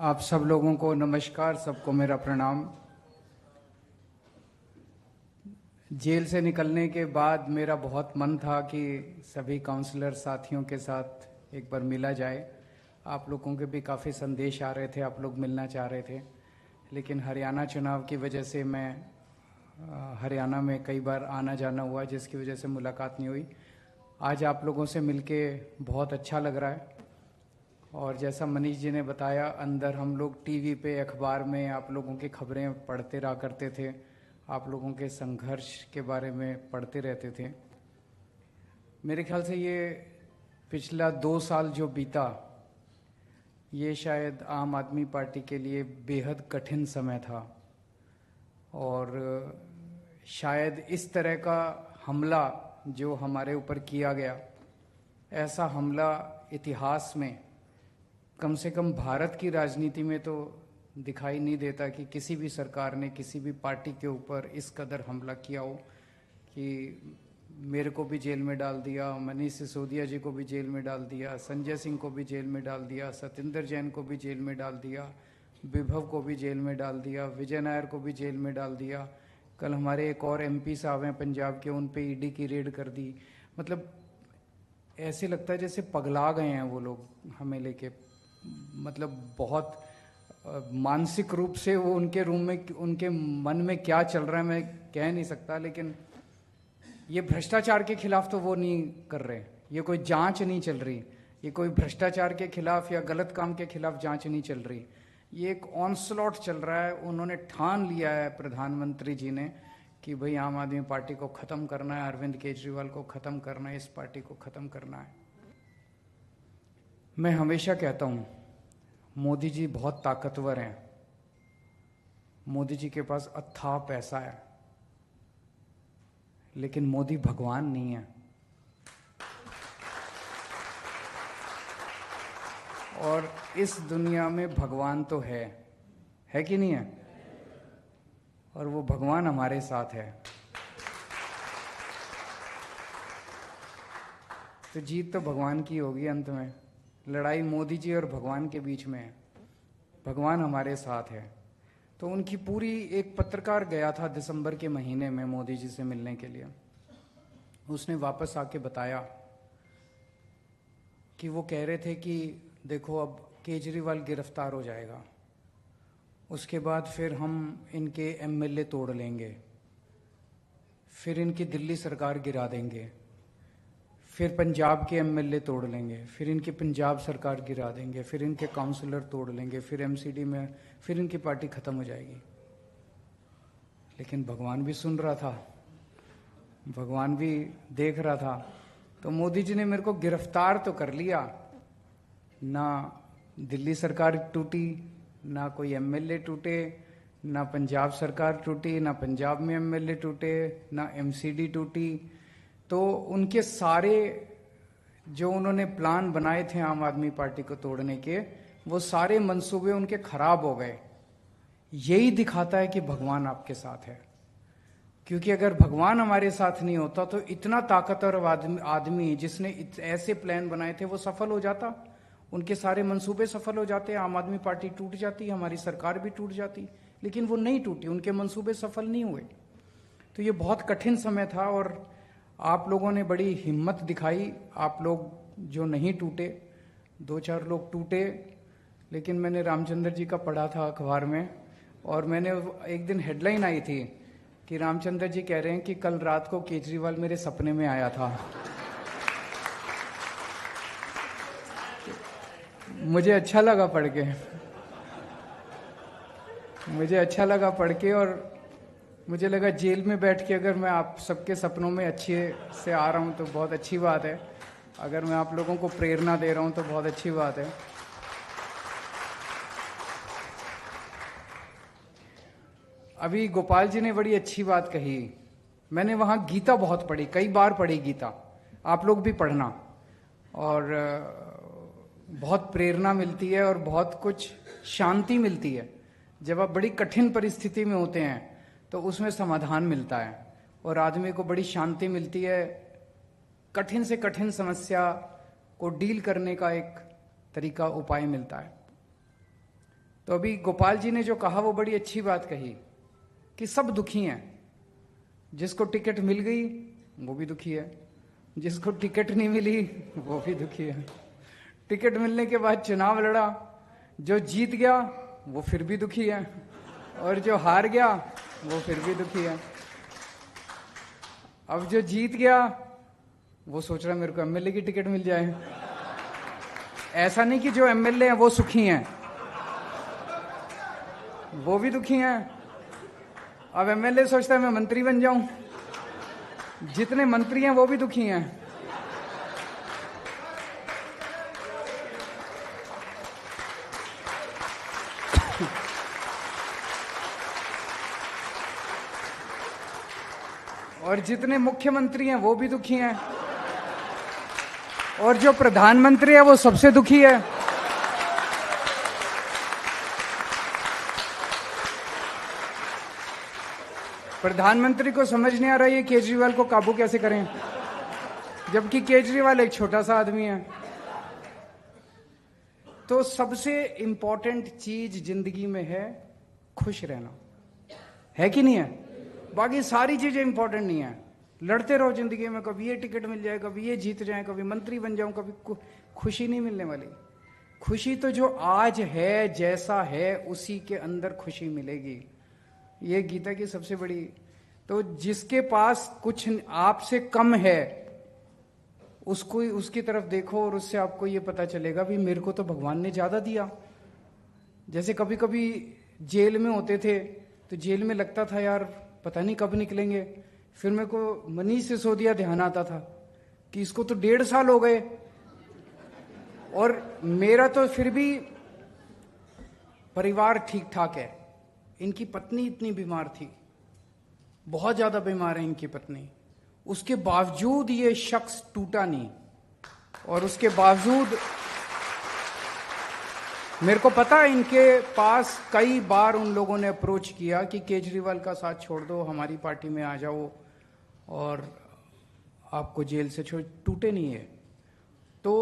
आप सब लोगों को नमस्कार, सबको मेरा प्रणाम। जेल से निकलने के बाद मेरा बहुत मन था कि सभी काउंसलर साथियों के साथ एक बार मिला जाए। आप लोगों के भी काफ़ी संदेश आ रहे थे, आप लोग मिलना चाह रहे थे, लेकिन हरियाणा चुनाव की वजह से मैं हरियाणा में कई बार आना जाना हुआ, जिसकी वजह से मुलाकात नहीं हुई। आज आप लोगों से मिलके बहुत अच्छा लग रहा है। और जैसा मनीष जी ने बताया, अंदर हम लोग टीवी पे, अखबार में आप लोगों की खबरें पढ़ते रहा करते थे, आप लोगों के संघर्ष के बारे में पढ़ते रहते थे। मेरे ख्याल से ये पिछला 2 साल जो बीता, ये शायद आम आदमी पार्टी के लिए बेहद कठिन समय था। और शायद इस तरह का हमला जो हमारे ऊपर किया गया, ऐसा हमला इतिहास में, कम से कम भारत की राजनीति में तो दिखाई नहीं देता कि किसी भी सरकार ने किसी भी पार्टी के ऊपर इस कदर हमला किया हो कि मेरे को भी जेल में डाल दिया, मनीष सिसोदिया जी को भी जेल में डाल दिया, संजय सिंह को भी जेल में डाल दिया, सत्येंद्र जैन को भी जेल में डाल दिया, विभव को भी जेल में डाल दिया, विजय नायर को भी जेल में डाल दिया। कल हमारे एक और MP साहब हैं पंजाब के, उन पे ED की रेड कर दी। मतलब ऐसे लगता है जैसे पगला गए हैं वो लोग हमें लेके। मतलब बहुत मानसिक रूप से वो उनके रूम में, उनके मन में क्या चल रहा है मैं कह नहीं सकता। लेकिन ये भ्रष्टाचार के खिलाफ तो वो नहीं कर रहे, ये कोई जांच नहीं चल रही, ये कोई भ्रष्टाचार के खिलाफ या गलत काम के खिलाफ जांच नहीं चल रही, ये एक ऑनस्लॉट चल रहा है। उन्होंने ठान लिया है प्रधानमंत्री जी ने कि भाई आम आदमी पार्टी को ख़त्म करना है, अरविंद केजरीवाल को ख़त्म करना है, इस पार्टी को ख़त्म करना है। मैं हमेशा कहता हूँ मोदी जी बहुत ताकतवर हैं, मोदी जी के पास अथाह पैसा है, लेकिन मोदी भगवान नहीं है। और इस दुनिया में भगवान तो है कि नहीं है? और वो भगवान हमारे साथ है। तो जीत तो भगवान की होगी अंत में। लड़ाई मोदी जी और भगवान के बीच में है, भगवान हमारे साथ है। तो उनकी पूरी, एक पत्रकार गया था दिसंबर के महीने में मोदी जी से मिलने के लिए, उसने वापस आके बताया कि वो कह रहे थे कि देखो अब केजरीवाल गिरफ्तार हो जाएगा, उसके बाद फिर हम इनके MLA तोड़ लेंगे, फिर इनकी दिल्ली सरकार गिरा देंगे, फिर पंजाब के MLA तोड़ लेंगे, फिर इनकी पंजाब सरकार गिरा देंगे, फिर इनके काउंसलर तोड़ लेंगे, फिर MCD में फिर इनकी पार्टी ख़त्म हो जाएगी। लेकिन भगवान भी सुन रहा था, भगवान भी देख रहा था। तो मोदी जी ने मेरे को गिरफ्तार तो कर लिया, ना दिल्ली सरकार टूटी, ना कोई MLA टूटे, ना पंजाब सरकार टूटी, ना पंजाब में MLA टूटे, ना MCD टूटी। तो उनके सारे जो उन्होंने प्लान बनाए थे आम आदमी पार्टी को तोड़ने के, वो सारे मंसूबे उनके खराब हो गए। यही दिखाता है कि भगवान आपके साथ है। क्योंकि अगर भगवान हमारे साथ नहीं होता तो इतना ताकतवर आदमी जिसने ऐसे प्लान बनाए थे वो सफल हो जाता, उनके सारे मंसूबे सफल हो जाते, आम आदमी पार्टी टूट जाती, हमारी सरकार भी टूट जाती। लेकिन वो नहीं टूटी, उनके मंसूबे सफल नहीं हुए। तो ये बहुत कठिन समय था और आप लोगों ने बड़ी हिम्मत दिखाई। आप लोग जो नहीं टूटे, 2-4 लोग टूटे, लेकिन मैंने रामचंद्र जी का पढ़ा था अखबार में, और मैंने एक दिन हेडलाइन आई थी कि रामचंद्र जी कह रहे हैं कि कल रात को केजरीवाल मेरे सपने में आया था। मुझे अच्छा लगा पढ़ के, मुझे अच्छा लगा पढ़ के, और मुझे लगा जेल में बैठ के अगर मैं आप सबके सपनों में अच्छे से आ रहा हूँ तो बहुत अच्छी बात है। अगर मैं आप लोगों को प्रेरणा दे रहा हूँ तो बहुत अच्छी बात है। अभी गोपाल जी ने बड़ी अच्छी बात कही। मैंने वहाँ गीता बहुत पढ़ी, कई बार पढ़ी गीता, आप लोग भी पढ़ना, और बहुत प्रेरणा मिलती है और बहुत कुछ शांति मिलती है। जब आप बड़ी कठिन परिस्थिति में होते हैं तो उसमें समाधान मिलता है और आदमी को बड़ी शांति मिलती है। कठिन से कठिन समस्या को डील करने का एक तरीका, उपाय मिलता है। तो अभी गोपाल जी ने जो कहा वो बड़ी अच्छी बात कही कि सब दुखी हैं। जिसको टिकट मिल गई वो भी दुखी है, जिसको टिकट नहीं मिली वो भी दुखी है। टिकट मिलने के बाद चुनाव लड़ा, जो जीत गया वो फिर भी दुखी है, और जो हार गया वो फिर भी दुखी है। अब जो जीत गया वो सोच रहा है मेरे को एमएलए की टिकट मिल जाए। ऐसा नहीं कि जो एमएलए हैं वो सुखी हैं, वो भी दुखी हैं। अब एमएलए सोचता है मैं मंत्री बन जाऊं, जितने मंत्री हैं वो भी दुखी हैं। और जितने मुख्यमंत्री हैं वो भी दुखी हैं, और जो प्रधानमंत्री है वो सबसे दुखी है। प्रधानमंत्री को समझ नहीं आ रहा है केजरीवाल को काबू कैसे करें, जबकि केजरीवाल एक छोटा सा आदमी है। तो सबसे इंपॉर्टेंट चीज जिंदगी में है खुश रहना, है कि नहीं है? बाकी सारी चीजें इंपॉर्टेंट नहीं है। लड़ते रहो जिंदगी में, कभी ये टिकट मिल जाए, कभी ये जीत जाए, कभी मंत्री बन जाऊं, कभी खुशी नहीं मिलने वाली। खुशी तो जो आज है, जैसा है, उसी के अंदर खुशी मिलेगी। ये गीता की सबसे बड़ी। तो जिसके पास कुछ आपसे कम है उसको, उसकी तरफ देखो और उससे आपको ये पता चलेगा भी मेरे को तो भगवान ने ज्यादा दिया। जैसे कभी कभी जेल में होते थे तो जेल में लगता था यार पता नहीं कब निकलेंगे, फिर मेरे को मनीष सिसोदिया ध्यान आता था कि इसको तो 1.5 साल हो गए और मेरा तो फिर भी परिवार ठीक ठाक है। इनकी पत्नी इतनी बीमार थी, बहुत ज्यादा बीमार है इनकी पत्नी, उसके बावजूद ये शख्स टूटा नहीं। और उसके बावजूद मेरे को पता है इनके पास कई बार उन लोगों ने अप्रोच किया कि केजरीवाल का साथ छोड़ दो, हमारी पार्टी में आ जाओ और आपको जेल से छोड़, टूटे नहीं है। तो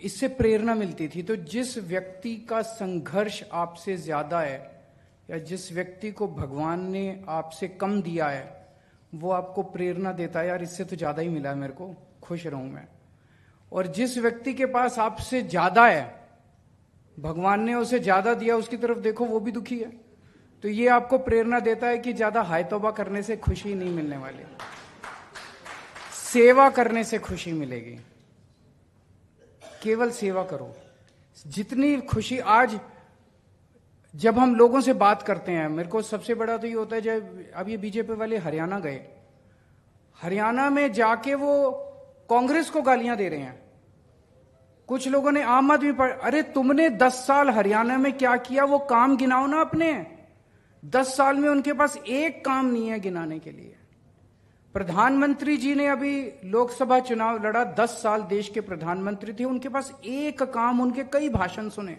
इससे प्रेरणा मिलती थी। तो जिस व्यक्ति का संघर्ष आपसे ज्यादा है या जिस व्यक्ति को भगवान ने आपसे कम दिया है वो आपको प्रेरणा देता है, यार इससे तो ज्यादा ही मिला है मेरे को, खुश रहूं मैं। और जिस व्यक्ति के पास आपसे ज्यादा है, भगवान ने उसे ज्यादा दिया, उसकी तरफ देखो वो भी दुखी है। तो ये आपको प्रेरणा देता है कि ज्यादा हाय तौबा करने से खुशी नहीं मिलने वाली, सेवा करने से खुशी मिलेगी। केवल सेवा करो। जितनी खुशी आज जब हम लोगों से बात करते हैं, मेरे को सबसे बड़ा तो ये होता है जब अब ये बीजेपी वाले हरियाणा गए, हरियाणा में जाके वो कांग्रेस को गालियां दे रहे हैं। कुछ लोगों ने आम आदमी पार्टी, अरे तुमने 10 साल हरियाणा में क्या किया वो काम गिनाओ ना अपने। 10 साल में उनके पास एक काम नहीं है गिनाने के लिए। प्रधानमंत्री जी ने अभी लोकसभा चुनाव लड़ा, 10 साल देश के प्रधानमंत्री थे, उनके पास एक काम, उनके कई भाषण सुने।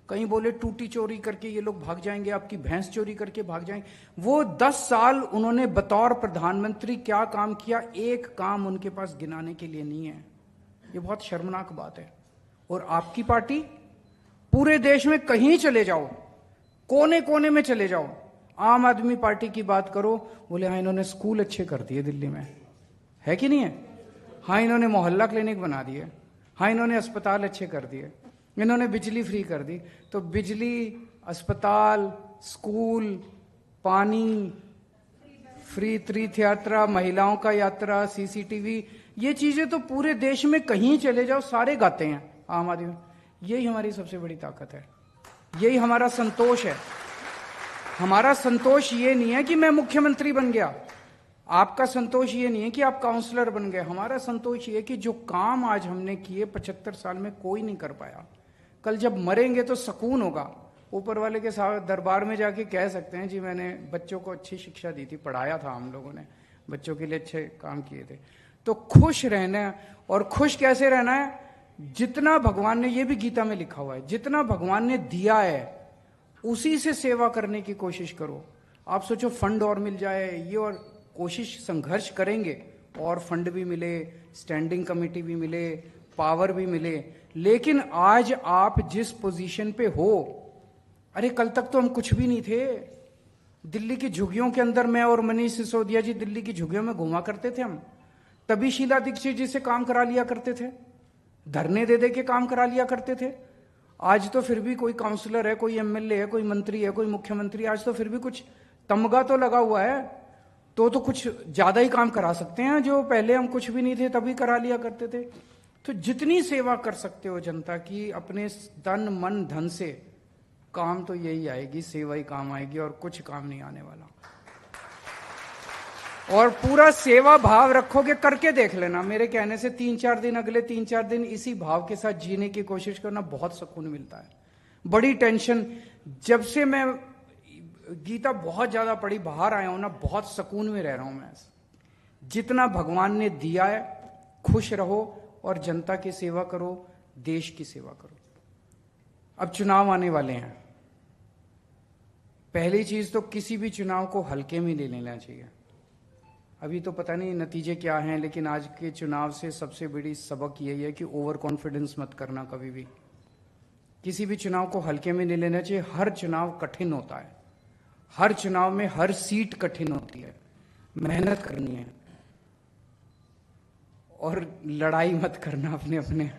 कहीं बोले टूटी चोरी करके ये लोग भाग जाएंगे, आपकी भैंस चोरी करके भाग जाएंगे। वो 10 साल उन्होंने बतौर प्रधानमंत्री क्या काम किया, एक काम उनके पास गिनाने के लिए नहीं है। ये बहुत शर्मनाक बात है। और आपकी पार्टी, पूरे देश में कहीं चले जाओ, कोने कोने में चले जाओ, आम आदमी पार्टी की बात करो, बोले हाँ इन्होंने स्कूल अच्छे कर दिए दिल्ली में, है कि नहीं है? हाँ इन्होंने मोहल्ला क्लिनिक बना दिए, हाँ इन्होंने अस्पताल अच्छे कर दिए, इन्होंने बिजली फ्री कर दी। तो बिजली, अस्पताल, स्कूल, पानी, फ्री तीर्थ यात्रा, महिलाओं का यात्रा, सीसीटीवी, ये चीजें तो पूरे देश में कहीं चले जाओ सारे गाते हैं आम आदमी। यही हमारी सबसे बड़ी ताकत है, यही हमारा संतोष है। हमारा संतोष ये नहीं है कि मैं मुख्यमंत्री बन गया, आपका संतोष ये नहीं है कि आप काउंसलर बन गए। हमारा संतोष ये है कि जो काम आज हमने किए 75 साल में कोई नहीं कर पाया, कल जब मरेंगे तो सुकून होगा, ऊपर वाले के साथ दरबार में जाके कह सकते हैं जी मैंने बच्चों को अच्छी शिक्षा दी थी, पढ़ाया था, हम लोगों ने बच्चों के लिए अच्छे काम किए थे। तो खुश रहना है। और खुश कैसे रहना है? जितना भगवान ने, ये भी गीता में लिखा हुआ है, जितना भगवान ने दिया है उसी से सेवा करने की कोशिश करो। आप सोचो फंड और मिल जाए ये, और कोशिश संघर्ष करेंगे और फंड भी मिले, स्टैंडिंग कमेटी भी मिले, पावर भी मिले। लेकिन आज आप जिस पोजीशन पे हो अरे कल तक तो हम कुछ भी नहीं थे। दिल्ली की झुग्गियों के अंदर मैं और मनीष सिसोदिया जी दिल्ली की झुग्गियों में घुमा करते थे हम। तभी शीला दीक्षित जी से काम करा लिया करते थे, धरने दे दे के काम करा लिया करते थे। आज तो फिर भी कोई काउंसलर है, कोई एमएलए है, कोई मंत्री है, कोई मुख्यमंत्री, आज तो फिर भी कुछ तमगा तो लगा हुआ है, तो कुछ ज्यादा ही काम करा सकते हैं, जो पहले हम कुछ भी नहीं थे तभी करा लिया करते थे। तो जितनी सेवा कर सकते हो जनता की अपने तन मन धन से, काम तो यही आएगी, सेवा ही काम आएगी और कुछ काम नहीं आने वाला। और पूरा सेवा भाव रखोगे, करके देख लेना, मेरे कहने से 3-4 दिन, अगले 3-4 दिन इसी भाव के साथ जीने की कोशिश करना, बहुत सुकून मिलता है। बड़ी टेंशन, जब से मैं गीता बहुत ज्यादा पढ़ी, बाहर आया हूं ना, बहुत सुकून में रह रहा हूं मैं। जितना भगवान ने दिया है, खुश रहो और जनता की सेवा करो, देश की सेवा करो। अब चुनाव आने वाले हैं। पहली चीज तो किसी भी चुनाव को हल्के में ले लेना चाहिए। अभी तो पता नहीं नतीजे क्या हैं, लेकिन आज के चुनाव से सबसे बड़ी सबक यही है कि ओवर कॉन्फिडेंस मत करना कभी भी। किसी भी चुनाव को हल्के में नहीं लेना चाहिए। हर चुनाव कठिन होता है, हर चुनाव में हर सीट कठिन होती है, मेहनत करनी है और लड़ाई मत करना। अपने अपने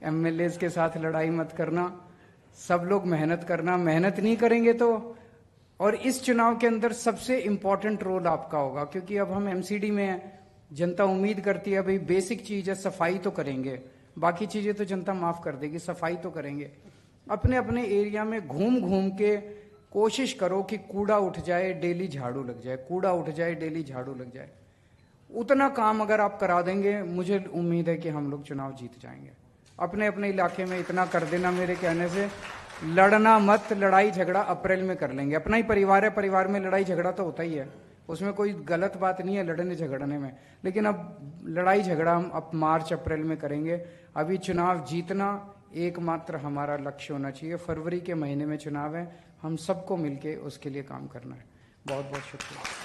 एमएलए के साथ लड़ाई मत करना, सब लोग मेहनत करना। मेहनत नहीं करेंगे तो, और इस चुनाव के अंदर सबसे इंपॉर्टेंट रोल आपका होगा, क्योंकि अब हम एमसीडी में हैं। जनता उम्मीद करती है भाई बेसिक चीज है, सफाई तो करेंगे, बाकी चीजें तो जनता माफ कर देगी, सफाई तो करेंगे। अपने अपने एरिया में घूम घूम के कोशिश करो कि कूड़ा उठ जाए, डेली झाड़ू लग जाए, कूड़ा उठ जाए, डेली झाड़ू लग जाए। उतना काम अगर आप करा देंगे, मुझे उम्मीद है कि हम लोग चुनाव जीत जाएंगे। अपने अपने इलाके में इतना कर देना, मेरे कहने से लड़ना मत, लड़ाई झगड़ा अप्रैल में कर लेंगे। अपना ही परिवार है, परिवार में लड़ाई झगड़ा तो होता ही है, उसमें कोई गलत बात नहीं है लड़ने झगड़ने में। लेकिन अब लड़ाई झगड़ा हम अब मार्च अप्रैल में करेंगे। अभी चुनाव जीतना एकमात्र हमारा लक्ष्य होना चाहिए। फरवरी के महीने में चुनाव है, हम सबको मिलके उसके लिए काम करना है। बहुत बहुत शुक्रिया।